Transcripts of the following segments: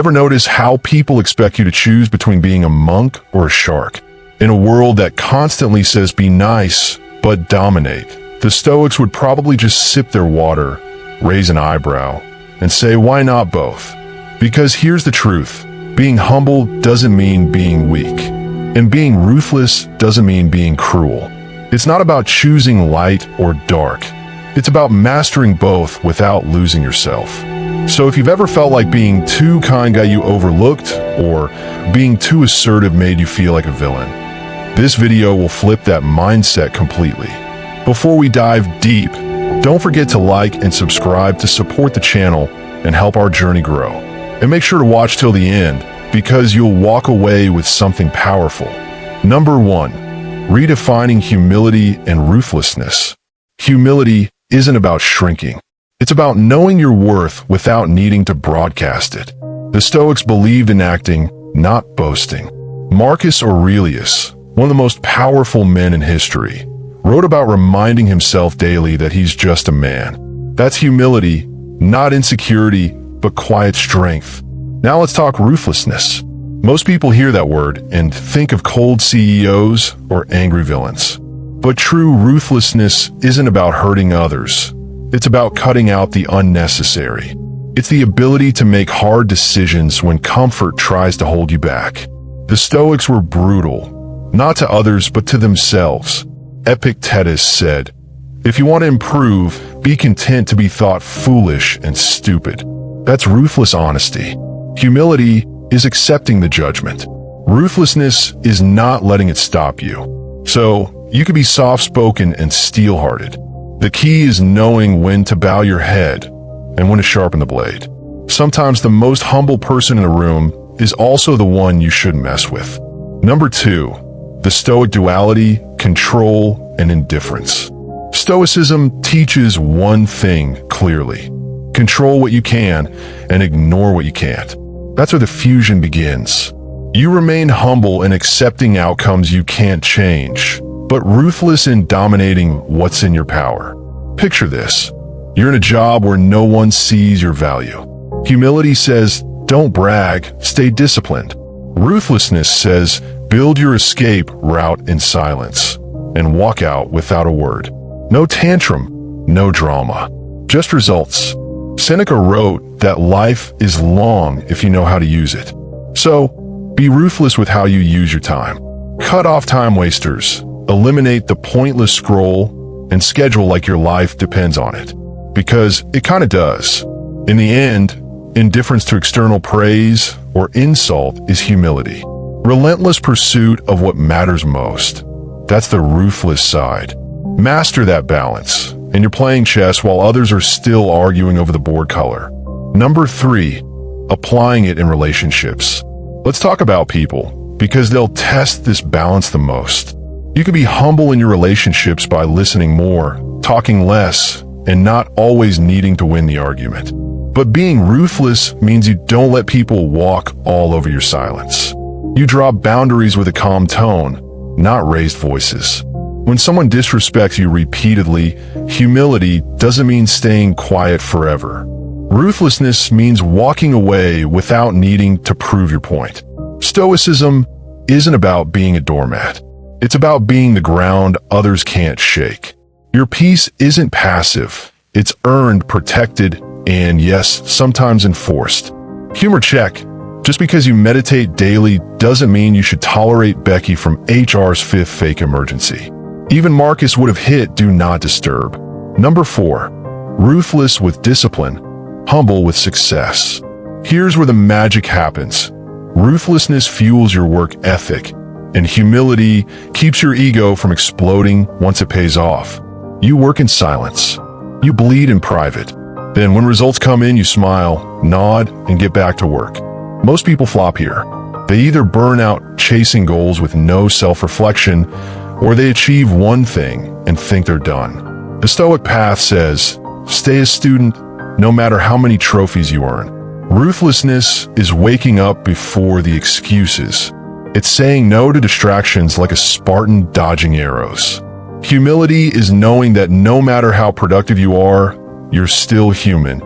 Ever notice how people expect you to choose between being a monk or a shark? In a world that constantly says be nice, but dominate, the Stoics would probably just sip their water, raise an eyebrow, and say, why not both? Because here's the truth. Being humble doesn't mean being weak. And being ruthless doesn't mean being cruel. It's not about choosing light or dark. It's about mastering both without losing yourself. So if you've ever felt like being too kind got you overlooked, or being too assertive made you feel like a villain, this video will flip that mindset completely. Before we dive deep, don't forget to like and subscribe to support the channel and help our journey grow. And make sure to watch till the end, because you'll walk away with something powerful. Number 1, redefining humility and ruthlessness. Humility isn't about shrinking. It's about knowing your worth without needing to broadcast it. The Stoics believed in acting, not boasting. Marcus Aurelius, one of the most powerful men in history, wrote about reminding himself daily that he's just a man. That's humility, not insecurity, but quiet strength. Now let's talk ruthlessness. Most people hear that word and think of cold CEOs or angry villains. But true ruthlessness isn't about hurting others. It's about cutting out the unnecessary. It's the ability to make hard decisions when comfort tries to hold you back. The Stoics were brutal, not to others but to themselves. Epictetus said, "If you want to improve, be content to be thought foolish and stupid." That's ruthless honesty. Humility is accepting the judgment. Ruthlessness is not letting it stop you. So, you can be soft-spoken and steel-hearted. The key is knowing when to bow your head and when to sharpen the blade. Sometimes the most humble person in a room is also the one you shouldn't mess with. Number 2, the Stoic duality, control, and indifference. Stoicism teaches one thing clearly. Control what you can and ignore what you can't. That's where the fusion begins. You remain humble in accepting outcomes you can't change, but ruthless in dominating what's in your power. Picture this. You're in a job where no one sees your value. Humility says, don't brag, stay disciplined. Ruthlessness says, build your escape route in silence and walk out without a word. No tantrum, no drama, just results. Seneca wrote that life is long if you know how to use it. So, be ruthless with how you use your time. Cut off time wasters. Eliminate the pointless scroll and schedule like your life depends on it. Because it kind of does. In the end, indifference to external praise or insult is humility. Relentless pursuit of what matters most. That's the ruthless side. Master that balance, and you're playing chess while others are still arguing over the board color. Number 3, applying it in relationships. Let's talk about people, because they'll test this balance the most. You can be humble in your relationships by listening more, talking less, and not always needing to win the argument. But being ruthless means you don't let people walk all over your silence. You draw boundaries with a calm tone, not raised voices. When someone disrespects you repeatedly, humility doesn't mean staying quiet forever. Ruthlessness means walking away without needing to prove your point. Stoicism isn't about being a doormat. It's about being the ground others can't shake. Your peace isn't passive. It's earned, protected, and yes, sometimes enforced. Humor check. Just because you meditate daily doesn't mean you should tolerate Becky from HR's 5th fake emergency. Even Marcus would have hit do not disturb. Number 4, ruthless with discipline, humble with success. Here's where the magic happens. Ruthlessness fuels your work ethic, and humility keeps your ego from exploding once it pays off. You work in silence. You bleed in private. Then when results come in, you smile, nod, and get back to work. Most people flop here. They either burn out chasing goals with no self-reflection, or they achieve one thing and think they're done. The Stoic path says, stay a student no matter how many trophies you earn. Ruthlessness is waking up before the excuses. It's saying no to distractions like a Spartan dodging arrows. Humility is knowing that no matter how productive you are, you're still human,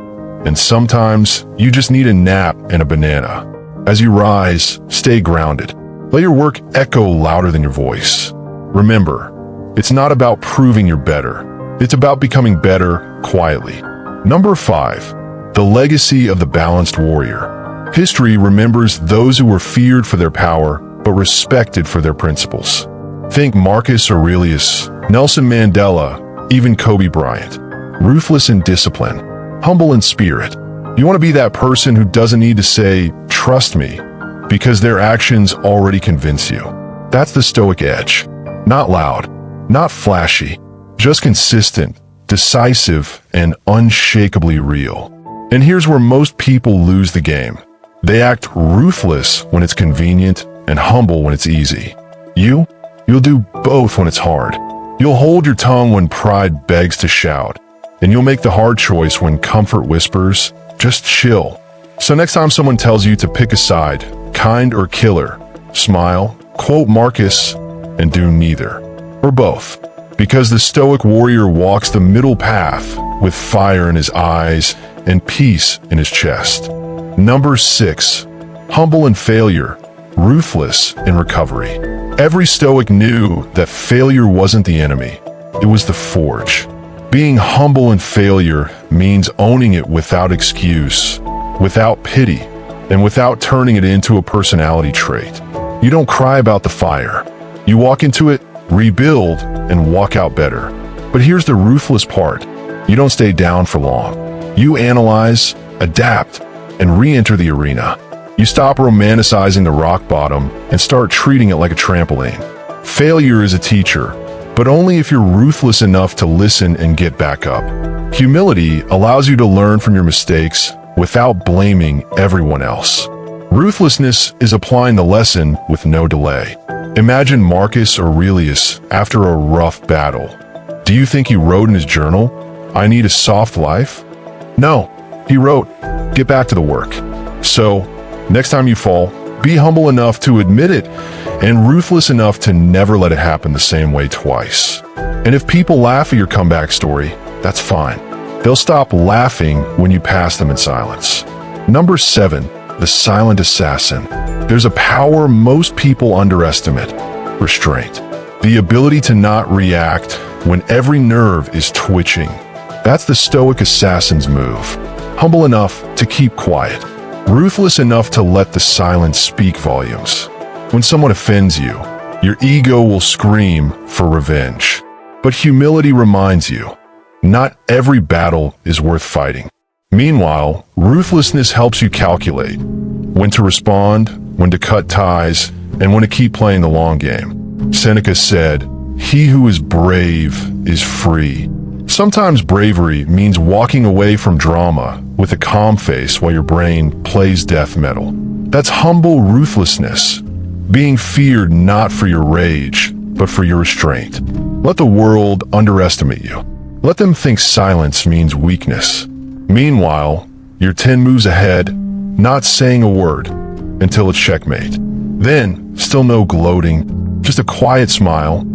and sometimes you just need a nap and a banana. As you rise, stay grounded. Let your work echo louder than your voice. Remember, it's not about proving you're better. It's about becoming better quietly. Number 5, the legacy of the balanced warrior. History remembers those who were feared for their power, but respected for their principles. Think Marcus Aurelius, Nelson Mandela, even Kobe Bryant. Ruthless in discipline, humble in spirit. You want to be that person who doesn't need to say, "Trust me," because their actions already convince you. That's the Stoic edge. Not loud, not flashy, just consistent, decisive, and unshakably real. And here's where most people lose the game. They act ruthless when it's convenient and humble when it's easy. You'll do both when it's hard. You'll hold your tongue when pride begs to shout. And you'll make the hard choice when comfort whispers, "Just chill." So next time someone tells you to pick a side, kind or killer, smile, quote Marcus, and do neither. Or both. Because the Stoic warrior walks the middle path with fire in his eyes and peace in his chest. Number 6, humble in failure, ruthless in recovery. Every Stoic knew that failure wasn't the enemy, it was the forge. Being humble in failure means owning it without excuse, without pity, and without turning it into a personality trait. You don't cry about the fire. You walk into it, rebuild, and walk out better. But here's the ruthless part. You don't stay down for long. You analyze, adapt, and re-enter the arena. You stop romanticizing the rock bottom and start treating it like a trampoline. Failure is a teacher, but only if you're ruthless enough to listen and get back up. Humility allows you to learn from your mistakes without blaming everyone else. Ruthlessness is applying the lesson with no delay. Imagine Marcus Aurelius after a rough battle. Do you think he wrote in his journal, "I need a soft life"? No, he wrote, "Get back to the work." So, next time you fall, be humble enough to admit it and ruthless enough to never let it happen the same way twice. And if people laugh at your comeback story, that's fine. They'll stop laughing when you pass them in silence. Number 7, the silent assassin. There's a power most people underestimate: restraint. The ability to not react when every nerve is twitching. That's the Stoic assassin's move. Humble enough to keep quiet. Ruthless enough to let the silence speak volumes. When someone offends you, your ego will scream for revenge. But humility reminds you, not every battle is worth fighting. Meanwhile, ruthlessness helps you calculate when to respond, when to cut ties, and when to keep playing the long game. Seneca said, "He who is brave is free." Sometimes bravery means walking away from drama with a calm face while your brain plays death metal. That's humble ruthlessness, being feared not for your rage, but for your restraint. Let the world underestimate you. Let them think silence means weakness. Meanwhile, you're 10 moves ahead, not saying a word, until it's checkmate. Then, still no gloating, just a quiet smile,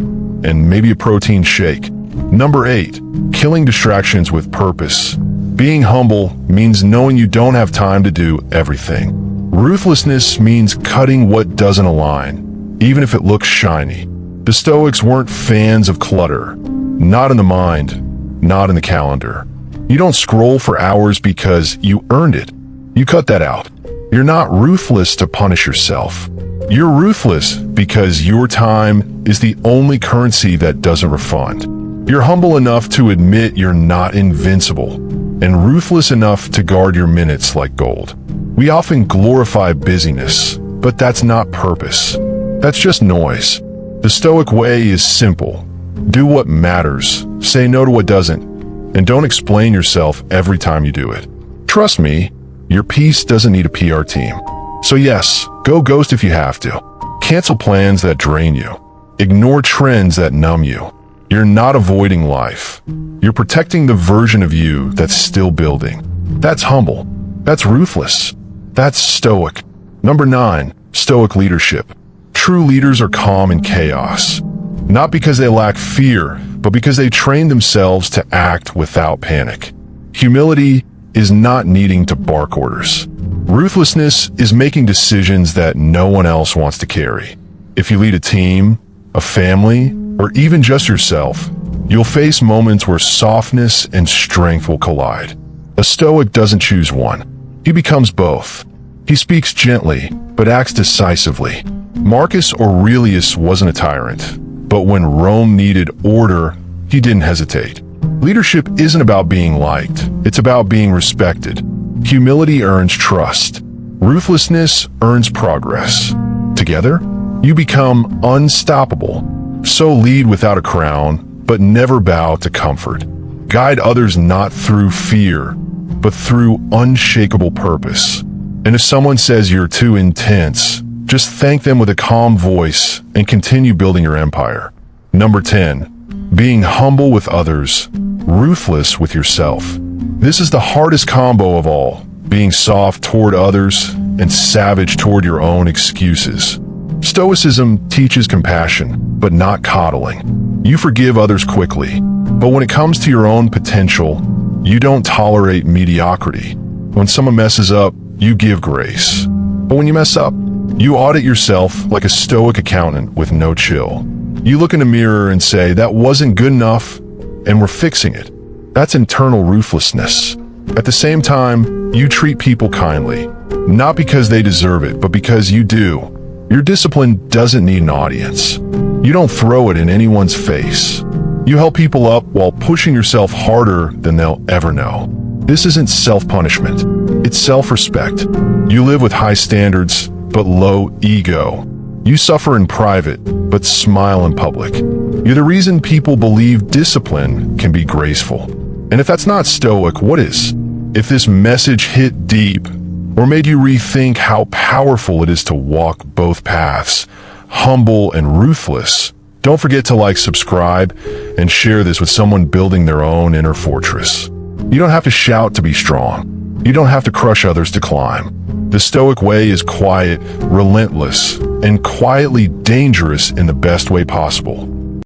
and maybe a protein shake. Number 8, killing distractions with purpose. Being humble means knowing you don't have time to do everything. Ruthlessness means cutting what doesn't align, even if it looks shiny. The Stoics weren't fans of clutter. Not in the mind, not in the calendar. You don't scroll for hours because you earned it. You cut that out. You're not ruthless to punish yourself. You're ruthless because your time is the only currency that doesn't refund. You're humble enough to admit you're not invincible, and ruthless enough to guard your minutes like gold. We often glorify busyness, but that's not purpose. That's just noise. The Stoic way is simple. Do what matters, say no to what doesn't, and don't explain yourself every time you do it. Trust me, your peace doesn't need a PR team. So yes, go ghost if you have to. Cancel plans that drain you. Ignore trends that numb you. You're not avoiding life. You're protecting the version of you that's still building. That's humble. That's ruthless. That's Stoic. Number 9, Stoic leadership. True leaders are calm in chaos. Not because they lack fear, but because they train themselves to act without panic. Humility is not needing to bark orders. Ruthlessness is making decisions that no one else wants to carry. If you lead a team, a family, or even just yourself, you'll face moments where softness and strength will collide. A Stoic doesn't choose one. He becomes both. He speaks gently, but acts decisively. Marcus Aurelius wasn't a tyrant, but when Rome needed order, he didn't hesitate. Leadership isn't about being liked, it's about being respected. Humility earns trust. Ruthlessness earns progress. Together, you become unstoppable. So lead without a crown, but never bow to comfort. Guide others not through fear, but through unshakable purpose. And if someone says you're too intense, just thank them with a calm voice and continue building your empire. Number 10, being humble with others, ruthless with yourself. This is the hardest combo of all, being soft toward others and savage toward your own excuses. Stoicism teaches compassion, but not coddling. You forgive others quickly, but when it comes to your own potential, you don't tolerate mediocrity. When someone messes up, you give grace. But when you mess up, you audit yourself like a Stoic accountant with no chill. You look in the mirror and say, that wasn't good enough, and we're fixing it. That's internal ruthlessness. At the same time, you treat people kindly, not because they deserve it, but because you do. Your discipline doesn't need an audience. You don't throw it in anyone's face. You help people up while pushing yourself harder than they'll ever know. This isn't self-punishment. It's self-respect. You live with high standards, but low ego. You suffer in private, but smile in public. You're the reason people believe discipline can be graceful. And if that's not Stoic, what is? If this message hit deep, or made you rethink how powerful it is to walk both paths, humble and ruthless, don't forget to subscribe, and share this with someone building their own inner fortress. You don't have to shout to be strong. You don't have to crush others to climb. The Stoic way is quiet, relentless, and quietly dangerous in the best way possible.